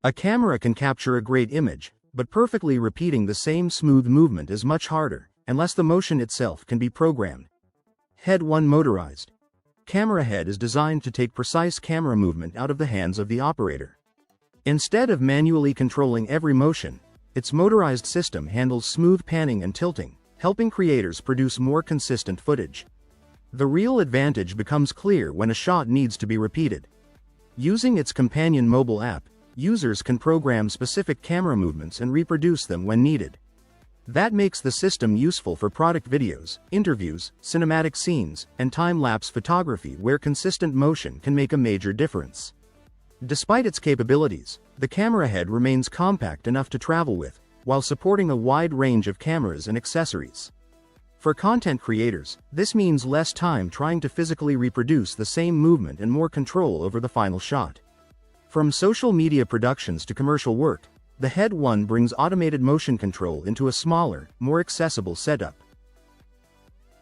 A camera can capture a great image, but perfectly repeating the same smooth movement is much harder, unless the motion itself can be programmed. Head 1 Motorized. Camera head is designed to take precise camera movement out of the hands of the operator. Instead of manually controlling every motion, its motorized system handles smooth panning and tilting, helping creators produce more consistent footage. The real advantage becomes clear when a shot needs to be repeated. Using its companion mobile app, users can program specific camera movements and reproduce them when needed. That makes the system useful for product videos, interviews, cinematic scenes, and time-lapse photography where consistent motion can make a major difference. Despite its capabilities, the camera head remains compact enough to travel with, while supporting a wide range of cameras and accessories. For content creators, this means less time trying to physically reproduce the same movement and more control over the final shot. From social media productions to commercial work, the Head 1 brings automated motion control into a smaller, more accessible setup.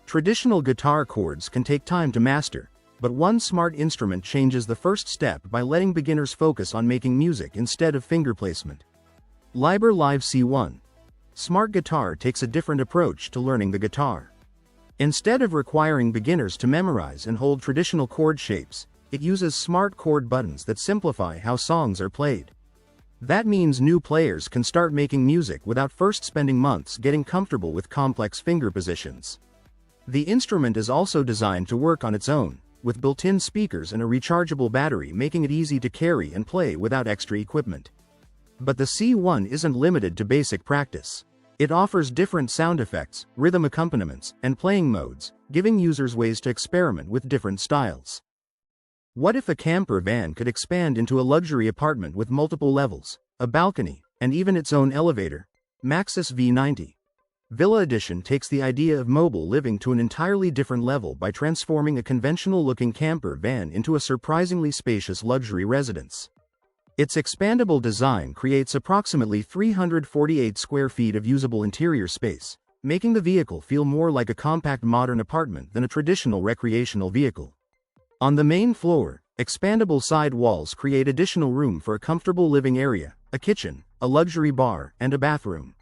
Traditional guitar chords can take time to master, but one smart instrument changes the first step by letting beginners focus on making music instead of finger placement. Liber Live C1. Smart Guitar takes a different approach to learning the guitar. Instead of requiring beginners to memorize and hold traditional chord shapes, it uses smart chord buttons that simplify how songs are played. That means new players can start making music without first spending months getting comfortable with complex finger positions. The instrument is also designed to work on its own, with built-in speakers and a rechargeable battery making it easy to carry and play without extra equipment. But the C1 isn't limited to basic practice. It offers different sound effects, rhythm accompaniments, and playing modes, giving users ways to experiment with different styles. What if a camper van could expand into a luxury apartment with multiple levels, a balcony, and even its own elevator? Maxus V90. Villa Edition takes the idea of mobile living to an entirely different level by transforming a conventional-looking camper van into a surprisingly spacious luxury residence. Its expandable design creates approximately 348 square feet of usable interior space, making the vehicle feel more like a compact modern apartment than a traditional recreational vehicle. On the main floor, expandable side walls create additional room for a comfortable living area, a kitchen, a luxury bar, and a bathroom.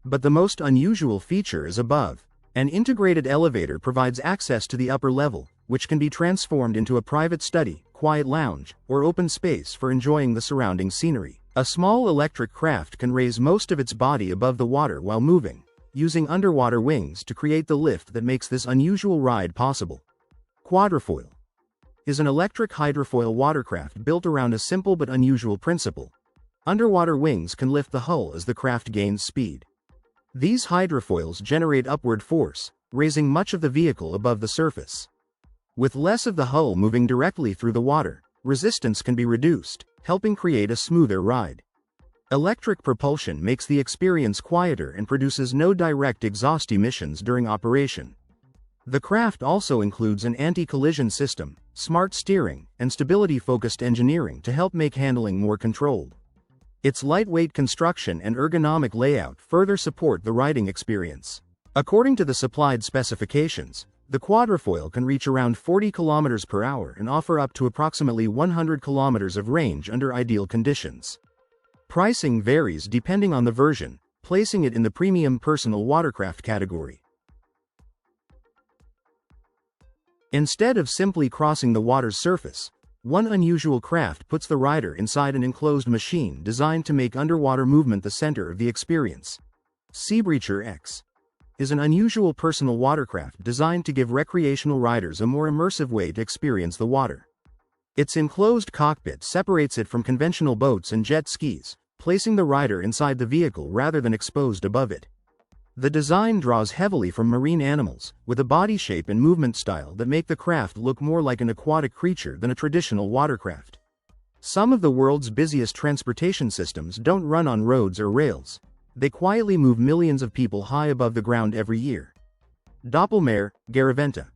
But the most unusual feature is above. An integrated elevator provides access to the upper level, which can be transformed into a private study, quiet lounge, or open space for enjoying the surrounding scenery. A small electric craft can raise most of its body above the water while moving, using underwater wings to create the lift that makes this unusual ride possible. Quadrifoil is an electric hydrofoil watercraft built around a simple but unusual principle. Underwater wings can lift the hull as the craft gains speed. These hydrofoils generate upward force, raising much of the vehicle above the surface. With less of the hull moving directly through the water, resistance can be reduced, helping create a smoother ride. Electric propulsion makes the experience quieter and produces no direct exhaust emissions during operation. The craft also includes an anti-collision system, smart steering, and stability-focused engineering to help make handling more controlled. Its lightweight construction and ergonomic layout further support the riding experience. According to the supplied specifications, the quadrifoil can reach around 40 km per hour and offer up to approximately 100 km of range under ideal conditions. Pricing varies depending on the version, placing it in the premium personal watercraft category. Instead of simply crossing the water's surface, one unusual craft puts the rider inside an enclosed machine designed to make underwater movement the center of the experience. Seabreacher X is an unusual personal watercraft designed to give recreational riders a more immersive way to experience the water. Its enclosed cockpit separates it from conventional boats and jet skis, placing the rider inside the vehicle rather than exposed above it. The design draws heavily from marine animals, with a body shape and movement style that make the craft look more like an aquatic creature than a traditional watercraft. Some of the world's busiest transportation systems don't run on roads or rails. They quietly move millions of people high above the ground every year. Doppelmayr Garaventa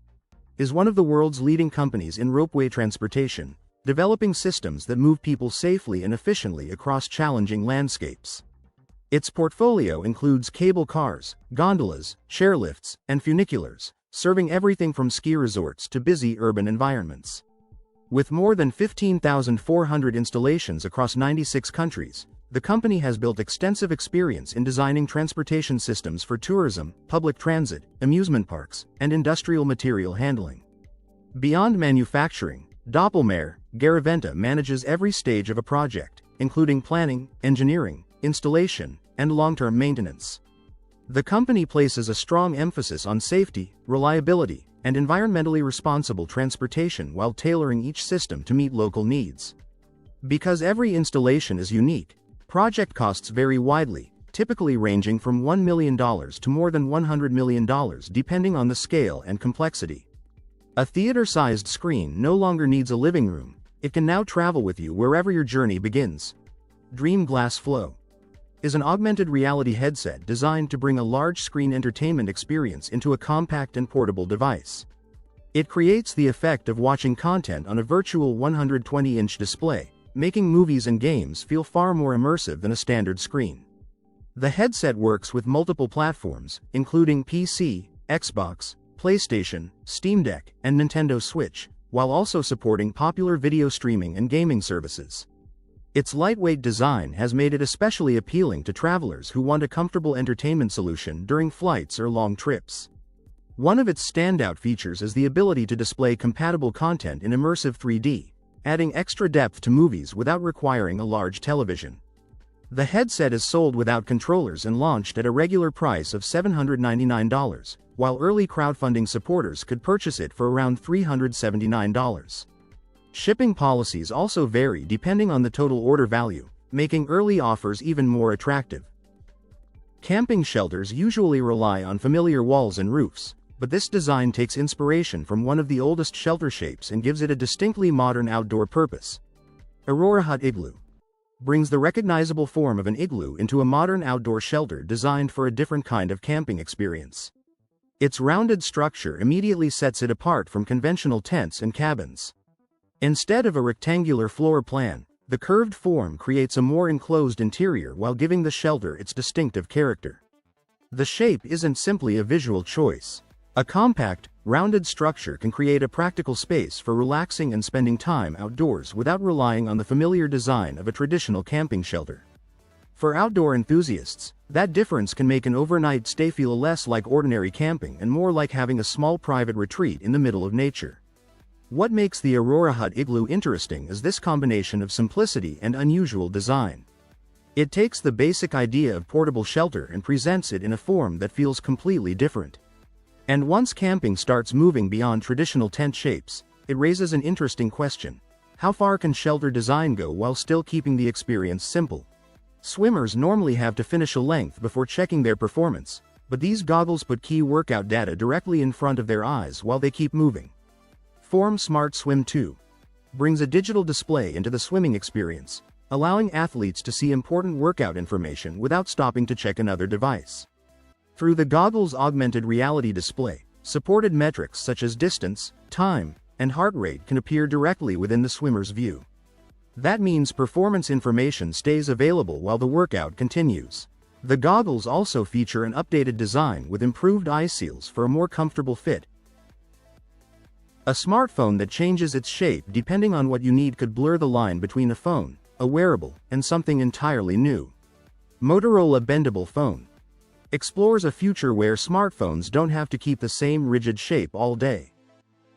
is one of the world's leading companies in ropeway transportation, developing systems that move people safely and efficiently across challenging landscapes. Its portfolio includes cable cars, gondolas, chairlifts, and funiculars, serving everything from ski resorts to busy urban environments. With more than 15,400 installations across 96 countries, the company has built extensive experience in designing transportation systems for tourism, public transit, amusement parks, and industrial material handling. Beyond manufacturing, Doppelmayr Garaventa manages every stage of a project, including planning, engineering, installation, and long-term maintenance. The company places a strong emphasis on safety, reliability, and environmentally responsible transportation while tailoring each system to meet local needs. Because every installation is unique, project costs vary widely, typically ranging from $1 million to more than $100 million depending on the scale and complexity. A theater-sized screen no longer needs a living room, it can now travel with you wherever your journey begins. Dream Glass Flow is an augmented reality headset designed to bring a large-screen entertainment experience into a compact and portable device. It creates the effect of watching content on a virtual 120-inch display, making movies and games feel far more immersive than a standard screen. The headset works with multiple platforms, including PC, Xbox, PlayStation, Steam Deck, and Nintendo Switch, while also supporting popular video streaming and gaming services. Its lightweight design has made it especially appealing to travelers who want a comfortable entertainment solution during flights or long trips. One of its standout features is the ability to display compatible content in immersive 3D, adding extra depth to movies without requiring a large television. The headset is sold without controllers and launched at a regular price of $799, while early crowdfunding supporters could purchase it for around $379. Shipping policies also vary depending on the total order value, making early offers even more attractive. Camping shelters usually rely on familiar walls and roofs, but this design takes inspiration from one of the oldest shelter shapes and gives it a distinctly modern outdoor purpose. Aurora Hut Igloo brings the recognizable form of an igloo into a modern outdoor shelter designed for a different kind of camping experience. Its rounded structure immediately sets it apart from conventional tents and cabins. Instead of a rectangular floor plan, the curved form creates a more enclosed interior while giving the shelter its distinctive character. The shape isn't simply a visual choice. A compact, rounded structure can create a practical space for relaxing and spending time outdoors without relying on the familiar design of a traditional camping shelter. For outdoor enthusiasts, that difference can make an overnight stay feel less like ordinary camping and more like having a small private retreat in the middle of nature. What makes the Aurora Hut Igloo interesting is this combination of simplicity and unusual design. It takes the basic idea of portable shelter and presents it in a form that feels completely different. And once camping starts moving beyond traditional tent shapes, it raises an interesting question. How far can shelter design go while still keeping the experience simple? Swimmers normally have to finish a length before checking their performance, but these goggles put key workout data directly in front of their eyes while they keep moving. Form Smart Swim 2 brings a digital display into the swimming experience, allowing athletes to see important workout information without stopping to check another device. Through the goggles' augmented reality display, supported metrics such as distance, time, and heart rate can appear directly within the swimmer's view. That means performance information stays available while the workout continues. The goggles also feature an updated design with improved eye seals for a more comfortable fit. A smartphone that changes its shape depending on what you need could blur the line between a phone, a wearable, and something entirely new. Motorola Bendable Phone explores a future where smartphones don't have to keep the same rigid shape all day.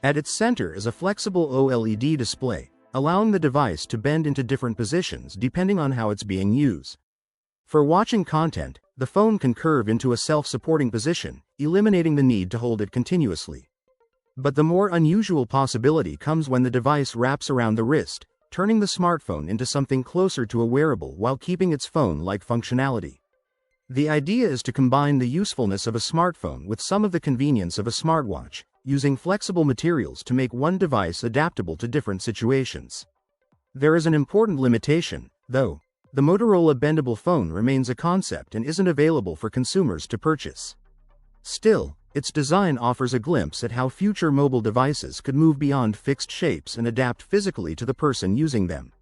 At its center is a flexible OLED display, allowing the device to bend into different positions depending on how it's being used. For watching content, the phone can curve into a self-supporting position, eliminating the need to hold it continuously. But the more unusual possibility comes when the device wraps around the wrist, turning the smartphone into something closer to a wearable while keeping its phone-like functionality. The idea is to combine the usefulness of a smartphone with some of the convenience of a smartwatch, using flexible materials to make one device adaptable to different situations. There is an important limitation, though. The Motorola Bendable Phone remains a concept and isn't available for consumers to purchase. Still, its design offers a glimpse at how future mobile devices could move beyond fixed shapes and adapt physically to the person using them.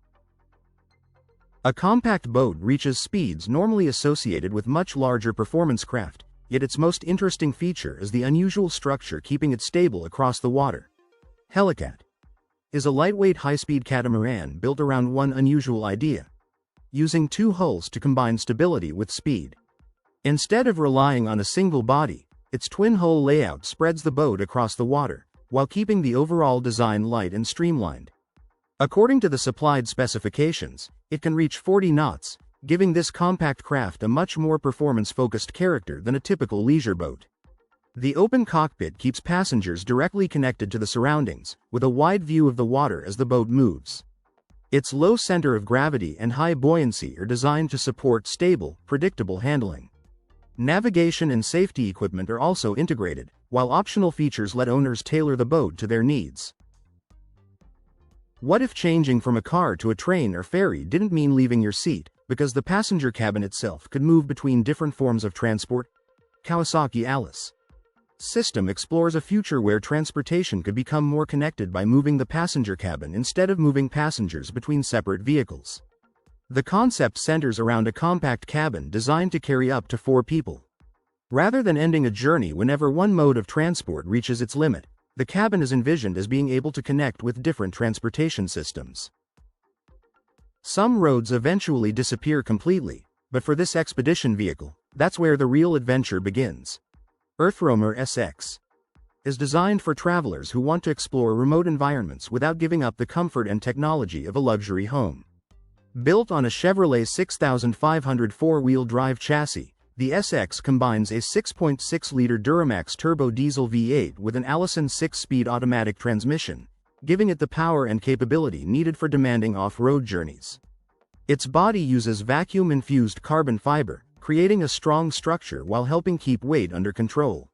A compact boat reaches speeds normally associated with much larger performance craft, yet its most interesting feature is the unusual structure keeping it stable across the water. Helicat is a lightweight high-speed catamaran built around one unusual idea: using two hulls to combine stability with speed. Instead of relying on a single body, its twin-hull layout spreads the boat across the water, while keeping the overall design light and streamlined. According to the supplied specifications, it can reach 40 knots, giving this compact craft a much more performance-focused character than a typical leisure boat. The open cockpit keeps passengers directly connected to the surroundings, with a wide view of the water as the boat moves. Its low center of gravity and high buoyancy are designed to support stable, predictable handling. Navigation and safety equipment are also integrated, while optional features let owners tailor the boat to their needs. What if changing from a car to a train or ferry didn't mean leaving your seat, because the passenger cabin itself could move between different forms of transport? Kawasaki Alice system explores a future where transportation could become more connected by moving the passenger cabin instead of moving passengers between separate vehicles. The concept centers around a compact cabin designed to carry up to 4 people. Rather than ending a journey whenever one mode of transport reaches its limit, the cabin is envisioned as being able to connect with different transportation systems. Some roads eventually disappear completely, but for this expedition vehicle, that's where the real adventure begins. Earthroamer SX is designed for travelers who want to explore remote environments without giving up the comfort and technology of a luxury home. Built on a Chevrolet 6500 four-wheel drive chassis, the SX combines a 6.6-liter Duramax turbo diesel V8 with an Allison 6-speed automatic transmission, giving it the power and capability needed for demanding off-road journeys. Its body uses vacuum-infused carbon fiber, creating a strong structure while helping keep weight under control.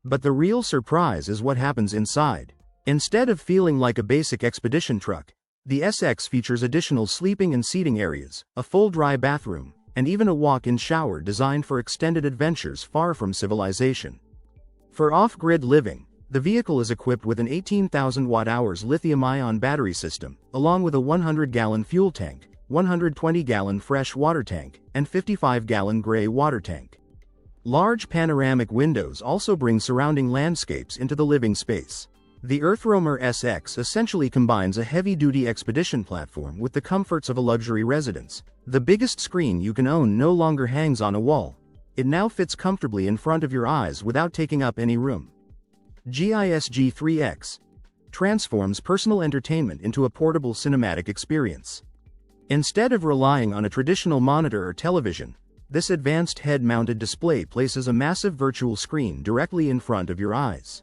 But the real surprise is what happens inside. Instead of feeling like a basic expedition truck, the SX features additional sleeping and seating areas, a full dry bathroom, and even a walk-in shower designed for extended adventures far from civilization. For off-grid living, the vehicle is equipped with an 18,000 watt-hours lithium-ion battery system, along with a 100-gallon fuel tank, 120-gallon fresh water tank, and 55-gallon gray water tank. Large panoramic windows also bring surrounding landscapes into the living space. The Earthroamer SX essentially combines a heavy-duty expedition platform with the comforts of a luxury residence. The biggest screen you can own no longer hangs on a wall. It now fits comfortably in front of your eyes without taking up any room. GISG 3X transforms personal entertainment into a portable cinematic experience. Instead of relying on a traditional monitor or television, this advanced head-mounted display places a massive virtual screen directly in front of your eyes.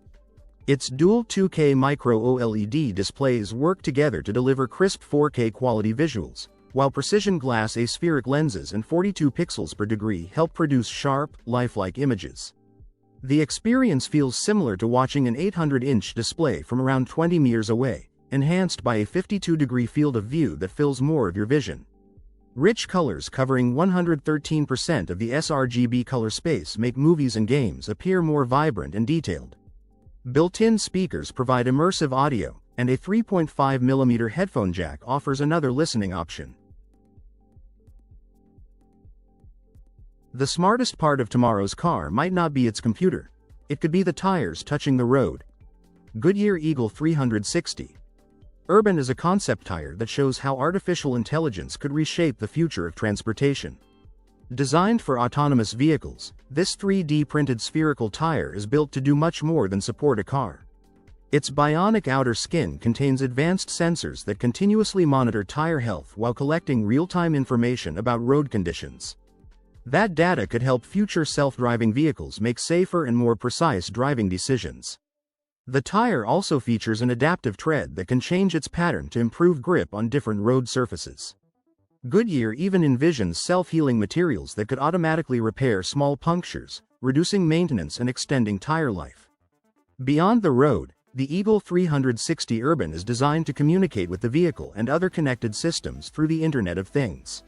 Its dual 2K micro OLED displays work together to deliver crisp 4K quality visuals, while precision glass aspheric lenses and 42 pixels per degree help produce sharp, lifelike images. The experience feels similar to watching an 800-inch display from around 20 meters away, enhanced by a 52-degree field of view that fills more of your vision. Rich colors covering 113% of the sRGB color space make movies and games appear more vibrant and detailed. Built-in speakers provide immersive audio, and a 3.5mm headphone jack offers another listening option. The smartest part of tomorrow's car might not be its computer. It could be the tires touching the road. Goodyear Eagle 360 Urban is a concept tire that shows how artificial intelligence could reshape the future of transportation. Designed for autonomous vehicles, this 3D printed spherical tire is built to do much more than support a car. Its bionic outer skin contains advanced sensors that continuously monitor tire health while collecting real-time information about road conditions. That data could help future self-driving vehicles make safer and more precise driving decisions. The tire also features an adaptive tread that can change its pattern to improve grip on different road surfaces. Goodyear even envisions self-healing materials that could automatically repair small punctures, reducing maintenance and extending tire life. Beyond the road, the Eagle 360 Urban is designed to communicate with the vehicle and other connected systems through the Internet of Things.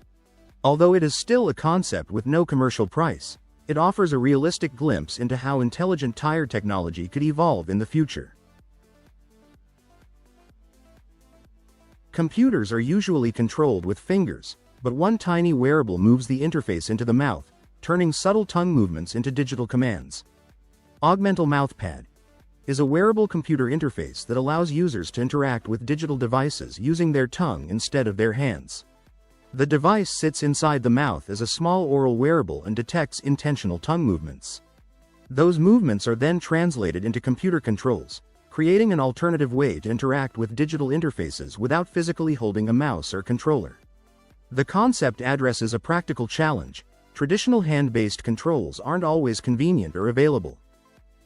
Although it is still a concept with no commercial price, it offers a realistic glimpse into how intelligent tire technology could evolve in the future. Computers are usually controlled with fingers, but one tiny wearable moves the interface into the mouth, turning subtle tongue movements into digital commands. Augmental Mouthpad is a wearable computer interface that allows users to interact with digital devices using their tongue instead of their hands. The device sits inside the mouth as a small oral wearable and detects intentional tongue movements. Those movements are then translated into computer controls, creating an alternative way to interact with digital interfaces without physically holding a mouse or controller. The concept addresses a practical challenge. Traditional hand-based controls aren't always convenient or available.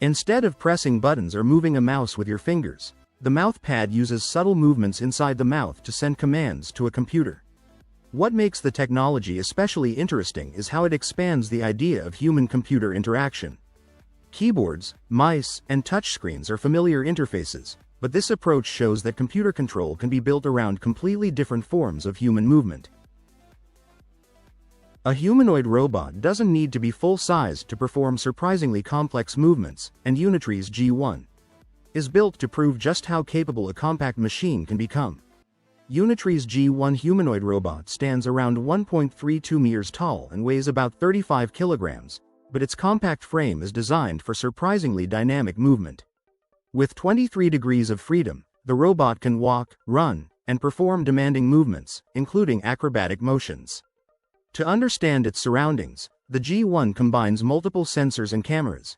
Instead of pressing buttons or moving a mouse with your fingers, the mousepad uses subtle movements inside the mouth to send commands to a computer. What makes the technology especially interesting is how it expands the idea of human-computer interaction. Keyboards, mice, and touchscreens are familiar interfaces, but this approach shows that computer control can be built around completely different forms of human movement. A humanoid robot doesn't need to be full-sized to perform surprisingly complex movements, and Unitree's G1 is built to prove just how capable a compact machine can become. Unitree's G1 humanoid robot stands around 1.32 meters tall and weighs about 35 kilograms, but its compact frame is designed for surprisingly dynamic movement. With 23 degrees of freedom, the robot can walk, run, and perform demanding movements, including acrobatic motions. To understand its surroundings, the G1 combines multiple sensors and cameras.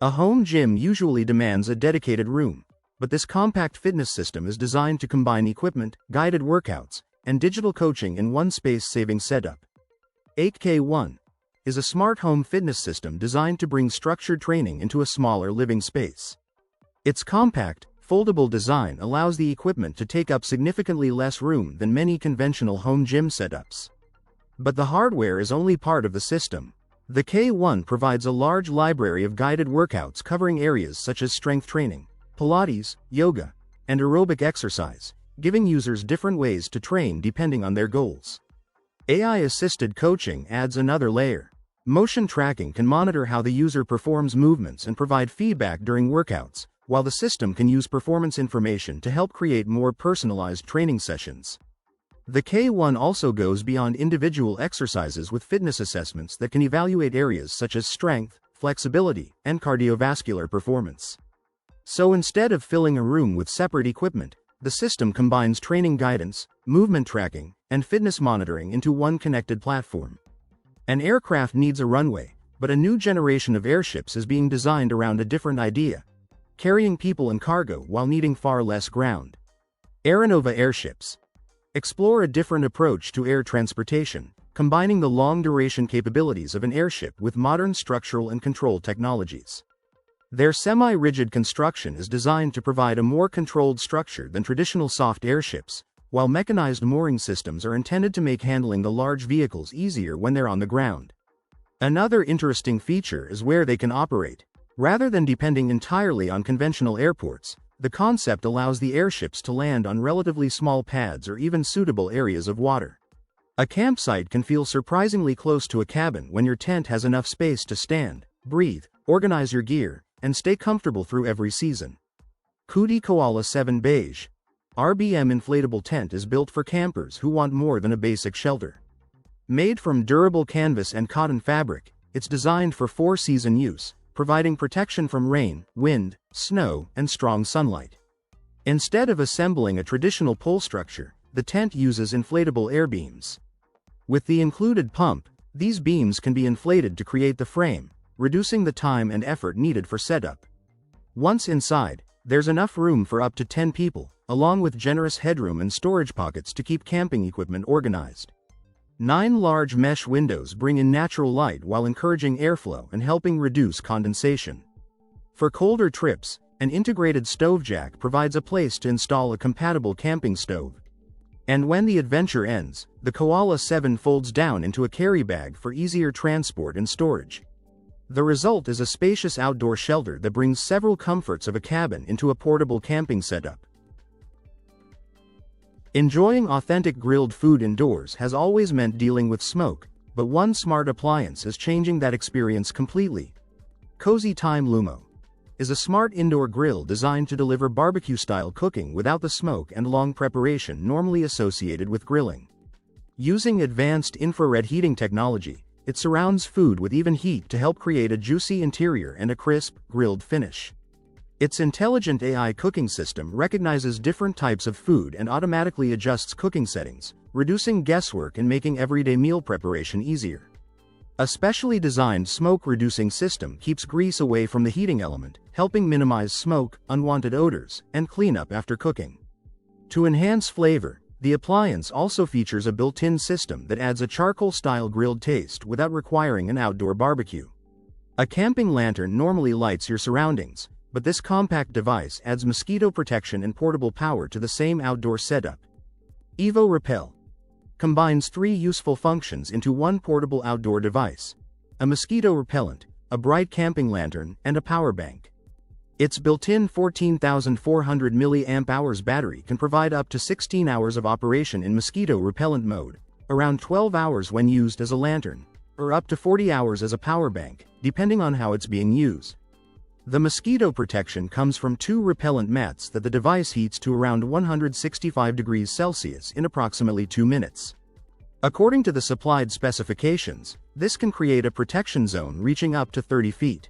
A home gym usually demands a dedicated room, but this compact fitness system is designed to combine equipment, guided workouts, and digital coaching in one space-saving setup. 8K1 is a smart home fitness system designed to bring structured training into a smaller living space. Its compact, foldable design allows the equipment to take up significantly less room than many conventional home gym setups. But the hardware is only part of the system. The K1 provides a large library of guided workouts covering areas such as strength training, Pilates, yoga, and aerobic exercise, giving users different ways to train depending on their goals. AI-assisted coaching adds another layer. Motion tracking can monitor how the user performs movements and provide feedback during workouts, while the system can use performance information to help create more personalized training sessions. The K1 also goes beyond individual exercises with fitness assessments that can evaluate areas such as strength, flexibility, and cardiovascular performance. So instead of filling a room with separate equipment, the system combines training guidance, movement tracking, and fitness monitoring into one connected platform. An aircraft needs a runway, but a new generation of airships is being designed around a different idea, carrying people and cargo while needing far less ground. Aeronova airships explore a different approach to air transportation, combining the long-duration capabilities of an airship with modern structural and control technologies. Their semi-rigid construction is designed to provide a more controlled structure than traditional soft airships, while mechanized mooring systems are intended to make handling the large vehicles easier when they're on the ground. Another interesting feature is where they can operate. Rather than depending entirely on conventional airports, the concept allows the airships to land on relatively small pads or even suitable areas of water. A campsite can feel surprisingly close to a cabin when your tent has enough space to stand, breathe, organize your gear, and stay comfortable through every season. Kuti Koala 7 Beige RBM inflatable tent is built for campers who want more than a basic shelter. Made from durable canvas and cotton fabric, it's designed for four-season use, providing protection from rain, wind, snow, and strong sunlight. Instead of assembling a traditional pole structure, the tent uses inflatable air beams. With the included pump, these beams can be inflated to create the frame, reducing the time and effort needed for setup. Once inside, there's enough room for up to 10 people, along with generous headroom and storage pockets to keep camping equipment organized. 9 large mesh windows bring in natural light while encouraging airflow and helping reduce condensation. For colder trips, an integrated stove jack provides a place to install a compatible camping stove. And when the adventure ends, the Koala 7 folds down into a carry bag for easier transport and storage. The result is a spacious outdoor shelter that brings several comforts of a cabin into a portable camping setup. Enjoying authentic grilled food indoors has always meant dealing with smoke, but one smart appliance is changing that experience completely. Cozy Time Lumo is a smart indoor grill designed to deliver barbecue-style cooking without the smoke and long preparation normally associated with grilling. Using advanced infrared heating technology, it surrounds food with even heat to help create a juicy interior and a crisp, grilled finish. Its intelligent AI cooking system recognizes different types of food and automatically adjusts cooking settings, reducing guesswork and making everyday meal preparation easier. A specially designed smoke-reducing system keeps grease away from the heating element, helping minimize smoke, unwanted odors, and cleanup after cooking. To enhance flavor, the appliance also features a built-in system that adds a charcoal-style grilled taste without requiring an outdoor barbecue. A camping lantern normally lights your surroundings, but this compact device adds mosquito protection and portable power to the same outdoor setup. Evo Repel combines three useful functions into one portable outdoor device: a mosquito repellent, a bright camping lantern, and a power bank. Its built-in 14,400 mAh battery can provide up to 16 hours of operation in mosquito repellent mode, around 12 hours when used as a lantern, or up to 40 hours as a power bank, depending on how it's being used. The mosquito protection comes from two repellent mats that the device heats to around 165 degrees Celsius in approximately 2 minutes. According to the supplied specifications, this can create a protection zone reaching up to 30 feet.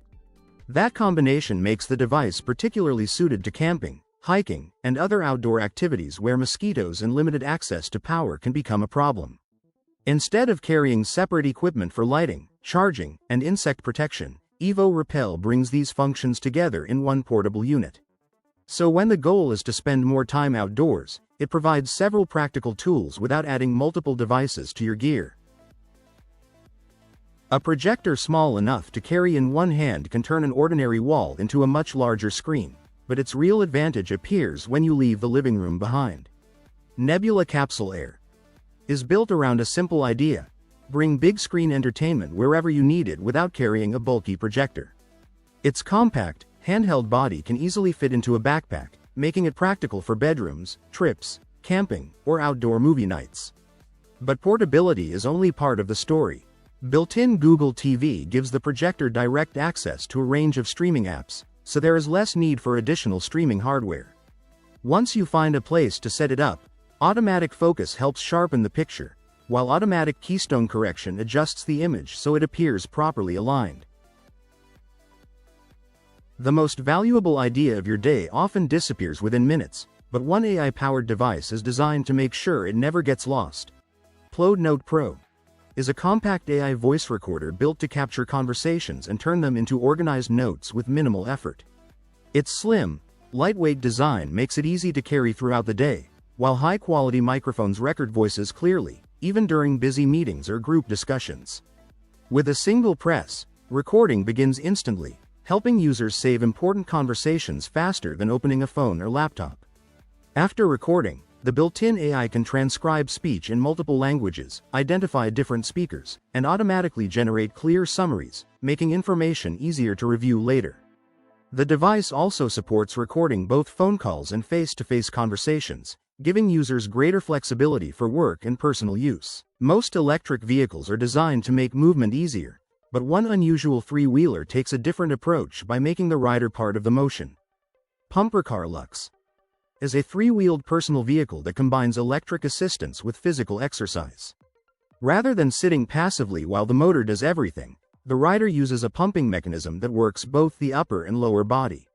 That combination makes the device particularly suited to camping, hiking, and other outdoor activities where mosquitoes and limited access to power can become a problem. Instead of carrying separate equipment for lighting, charging, and insect protection, Evo Repel brings these functions together in one portable unit. So when the goal is to spend more time outdoors, it provides several practical tools without adding multiple devices to your gear. A projector small enough to carry in one hand can turn an ordinary wall into a much larger screen, but its real advantage appears when you leave the living room behind. Nebula Capsule Air is built around a simple idea: bring big screen entertainment wherever you need it without carrying a bulky projector. Its compact, handheld body can easily fit into a backpack, making it practical for bedrooms, trips, camping, or outdoor movie nights. But portability is only part of the story. Built-in Google TV gives the projector direct access to a range of streaming apps, so there is less need for additional streaming hardware. Once you find a place to set it up, automatic focus helps sharpen the picture, while automatic keystone correction adjusts the image so it appears properly aligned. The most valuable idea of your day often disappears within minutes, but one AI-powered device is designed to make sure it never gets lost. Plode Note Pro is a compact AI voice recorder built to capture conversations and turn them into organized notes with minimal effort. Its slim, lightweight design makes it easy to carry throughout the day, while high-quality microphones record voices clearly, even during busy meetings or group discussions. With a single press, recording begins instantly, helping users save important conversations faster than opening a phone or laptop. After recording, the built-in AI can transcribe speech in multiple languages, identify different speakers, and automatically generate clear summaries, making information easier to review later. The device also supports recording both phone calls and face-to-face conversations, giving users greater flexibility for work and personal use. Most electric vehicles are designed to make movement easier, but one unusual three-wheeler takes a different approach by making the rider part of the motion. Pumpercar Lux is a three-wheeled personal vehicle that combines electric assistance with physical exercise. Rather than sitting passively while the motor does everything, the rider uses a pumping mechanism that works both the upper and lower body.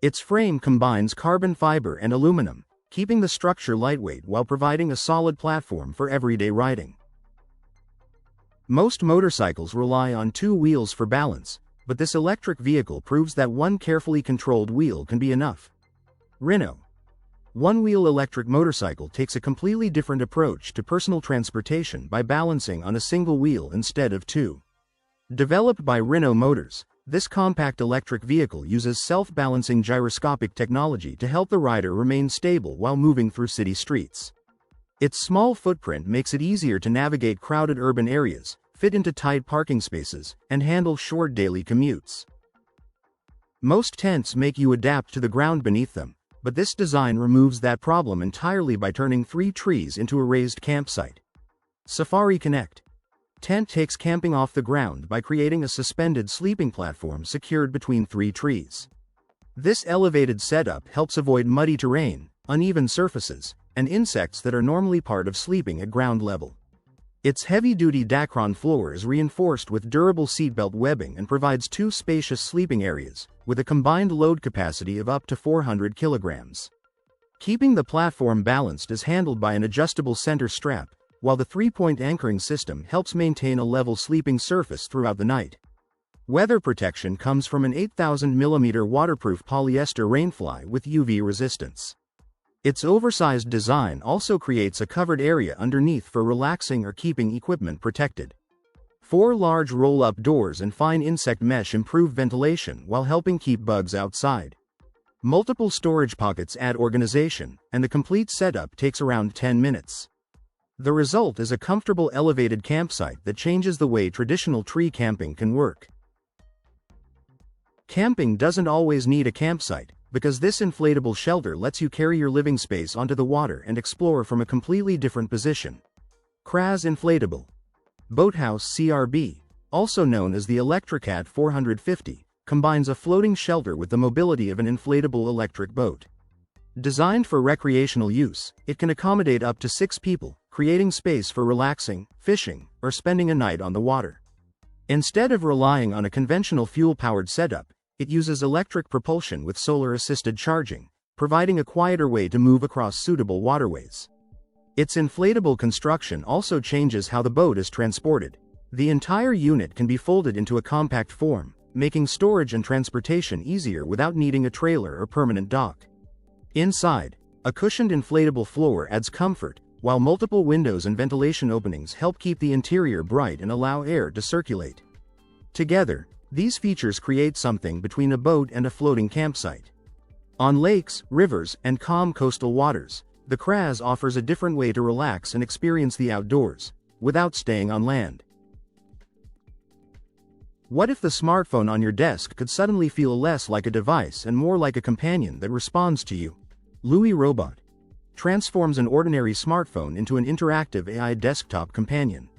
Its frame combines carbon fiber and aluminum, keeping the structure lightweight while providing a solid platform for everyday riding. Most motorcycles rely on two wheels for balance, but this electric vehicle proves that one carefully controlled wheel can be enough. Rhino one-wheel electric motorcycle takes a completely different approach to personal transportation by balancing on a single wheel instead of two. Developed by Rhino Motors, this compact electric vehicle uses self-balancing gyroscopic technology to help the rider remain stable while moving through city streets. Its small footprint makes it easier to navigate crowded urban areas, fit into tight parking spaces, and handle short daily commutes. Most tents make you adapt to the ground beneath them, but this design removes that problem entirely by turning 3 trees into a raised campsite. Safari Connect tent takes camping off the ground by creating a suspended sleeping platform secured between 3 trees. This elevated setup helps avoid muddy terrain, uneven surfaces, and insects that are normally part of sleeping at ground level. Its heavy-duty Dacron floor is reinforced with durable seatbelt webbing and provides 2 spacious sleeping areas, with a combined load capacity of up to 400 kilograms. Keeping the platform balanced is handled by an adjustable center strap, while the 3-point anchoring system helps maintain a level sleeping surface throughout the night. Weather protection comes from an 8,000 mm waterproof polyester rainfly with UV resistance. Its oversized design also creates a covered area underneath for relaxing or keeping equipment protected. 4 large roll-up doors and fine insect mesh improve ventilation while helping keep bugs outside. Multiple storage pockets add organization, and the complete setup takes around 10 minutes. The result is a comfortable elevated campsite that changes the way traditional tree camping can work. Camping doesn't always need a campsite, because this inflatable shelter lets you carry your living space onto the water and explore from a completely different position. CRAS Inflatable Boathouse CRB, also known as the Electricat 450, combines a floating shelter with the mobility of an inflatable electric boat. Designed for recreational use, it can accommodate up to 6 people, creating space for relaxing, fishing, or spending a night on the water. Instead of relying on a conventional fuel-powered setup, it uses electric propulsion with solar-assisted charging, providing a quieter way to move across suitable waterways. Its inflatable construction also changes how the boat is transported. The entire unit can be folded into a compact form, making storage and transportation easier without needing a trailer or permanent dock. Inside, a cushioned inflatable floor adds comfort, while multiple windows and ventilation openings help keep the interior bright and allow air to circulate. Together, these features create something between a boat and a floating campsite. On lakes, rivers, and calm coastal waters, the CRAS offers a different way to relax and experience the outdoors, without staying on land. What if the smartphone on your desk could suddenly feel less like a device and more like a companion that responds to you? Louie Robot transforms an ordinary smartphone into an interactive AI desktop companion.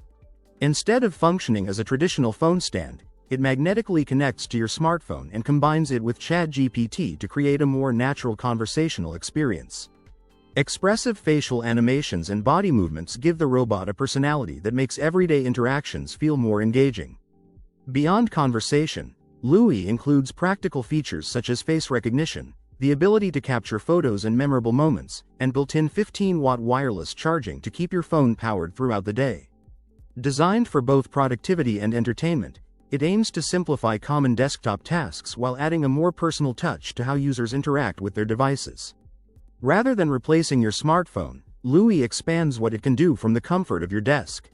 Instead of functioning as a traditional phone stand, it magnetically connects to your smartphone and combines it with ChatGPT to create a more natural conversational experience. Expressive facial animations and body movements give the robot a personality that makes everyday interactions feel more engaging. Beyond conversation, Louie includes practical features such as face recognition, the ability to capture photos and memorable moments, and built-in 15-watt wireless charging to keep your phone powered throughout the day. Designed for both productivity and entertainment, it aims to simplify common desktop tasks while adding a more personal touch to how users interact with their devices. Rather than replacing your smartphone, Louie expands what it can do from the comfort of your desk.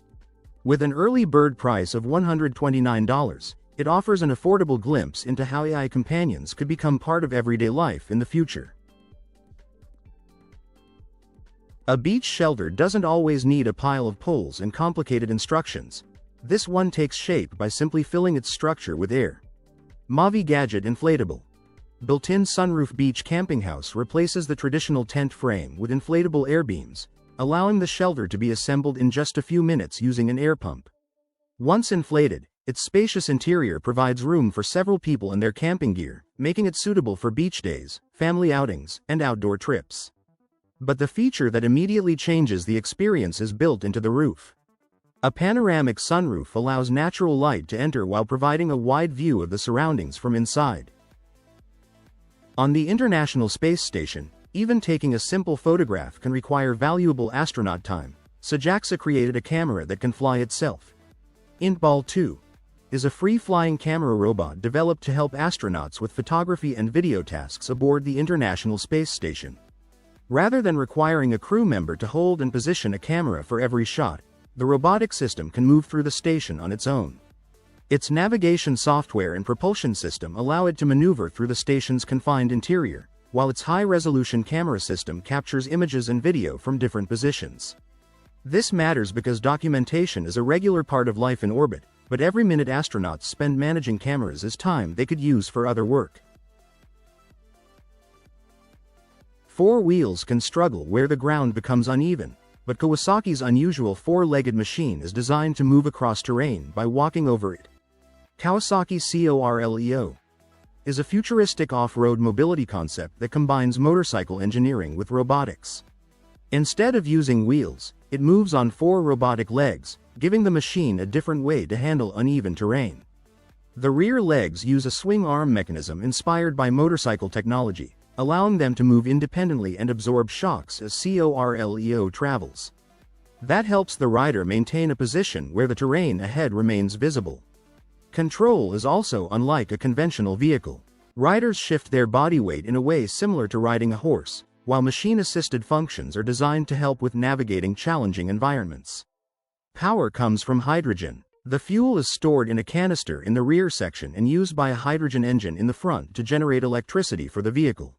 With an early bird price of $129, it offers an affordable glimpse into how AI companions could become part of everyday life in the future. A beach shelter doesn't always need a pile of poles and complicated instructions. This one takes shape by simply filling its structure with air. Mavi Gadget Inflatable Built-in sunroof beach camping house replaces the traditional tent frame with inflatable air beams, allowing the shelter to be assembled in just a few minutes using an air pump. Once inflated, its spacious interior provides room for several people and their camping gear, making it suitable for beach days, family outings, and outdoor trips. But the feature that immediately changes the experience is built into the roof. A panoramic sunroof allows natural light to enter while providing a wide view of the surroundings from inside. On the International Space Station, even taking a simple photograph can require valuable astronaut time, so JAXA created a camera that can fly itself. Intball 2 is a free-flying camera robot developed to help astronauts with photography and video tasks aboard the International Space Station. Rather than requiring a crew member to hold and position a camera for every shot, the robotic system can move through the station on its own. Its navigation software and propulsion system allow it to maneuver through the station's confined interior, while its high-resolution camera system captures images and video from different positions. This matters because documentation is a regular part of life in orbit, but every minute astronauts spend managing cameras is time they could use for other work. 4 wheels can struggle where the ground becomes uneven, but Kawasaki's unusual 4-legged machine is designed to move across terrain by walking over it. Kawasaki CORLEO is a futuristic off-road mobility concept that combines motorcycle engineering with robotics. Instead of using wheels, it moves on 4 robotic legs, giving the machine a different way to handle uneven terrain. The rear legs use a swing arm mechanism inspired by motorcycle technology, allowing them to move independently and absorb shocks as CORLEO travels. That helps the rider maintain a position where the terrain ahead remains visible. Control is also unlike a conventional vehicle. Riders shift their body weight in a way similar to riding a horse, while machine-assisted functions are designed to help with navigating challenging environments. Power comes from hydrogen. The fuel is stored in a canister in the rear section and used by a hydrogen engine in the front to generate electricity for the vehicle.